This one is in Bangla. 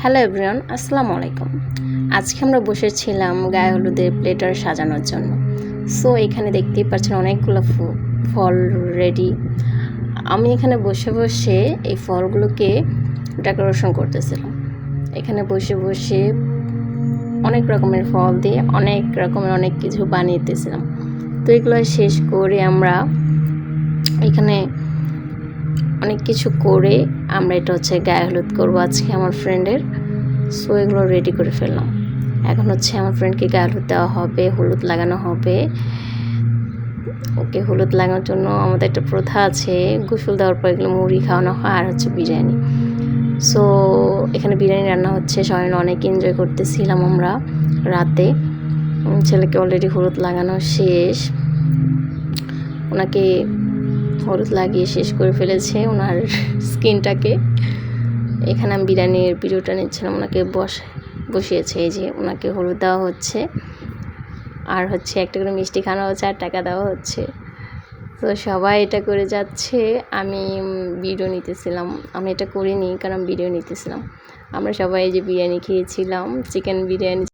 হ্যালো এভরিওয়ান, আসসালামু আলাইকুম। আজকে আমরা বসেছিলাম গায়ে হলুদের প্লেটার সাজানোর জন্য। সো এখানে দেখতেই পাচ্ছেন অনেকগুলো ফল রেডি। আমি এখানে বসে বসে এই ফলগুলোকে ডেকোরেশন করতেছিলাম। এখানে বসে বসে অনেক রকমের ফল দিয়ে অনেক রকমের অনেক কিছু বানিয়েতেছিলাম। তো এগুলো শেষ করে আমরা এখানে অনেক কিছু করে আমরা এটা হচ্ছে গায়ে হলুদ করবো আজকে আমার ফ্রেন্ডের। সো এগুলো রেডি করে ফেললাম। এখন হচ্ছে আমার ফ্রেন্ডকে গায়ে হলুদ দেওয়া হবে, হলুদ লাগানো হবে। ওকে হলুদ লাগানোর জন্য আমাদের একটা প্রথা আছে, গোসল দেওয়ার পর এগুলো মুড়ি খাওয়ানো হয় আর হচ্ছে বিরিয়ানি। সো এখানে বিরিয়ানি রান্না হচ্ছে, সবাই অনেক এনজয় করতেছিলাম আমরা রাতে। ছেলেকে অলরেডি হলুদ লাগানো শেষ, ওনাকে হলুদ লাগিয়ে শেষ করে ফেলেছে ওনার স্কিনটাকে। এখানে আমি বিরিয়ানির ভিডিওটা নিচ্ছিলাম, ওনাকে বসিয়েছে, এই যে ওনাকে হলুদ দেওয়া হচ্ছে আর হচ্ছে একটা করে মিষ্টি খাওয়ানো হচ্ছে আর টাকা দেওয়া হচ্ছে। তো সবাই এটা করে যাচ্ছে, আমি ভিডিও নিতেছিলাম। আমি এটা করিনি কারণ ভিডিও নিতেছিলাম। আমরা সবাই যে বিরিয়ানি খেয়েছিলাম, চিকেন বিরিয়ানি।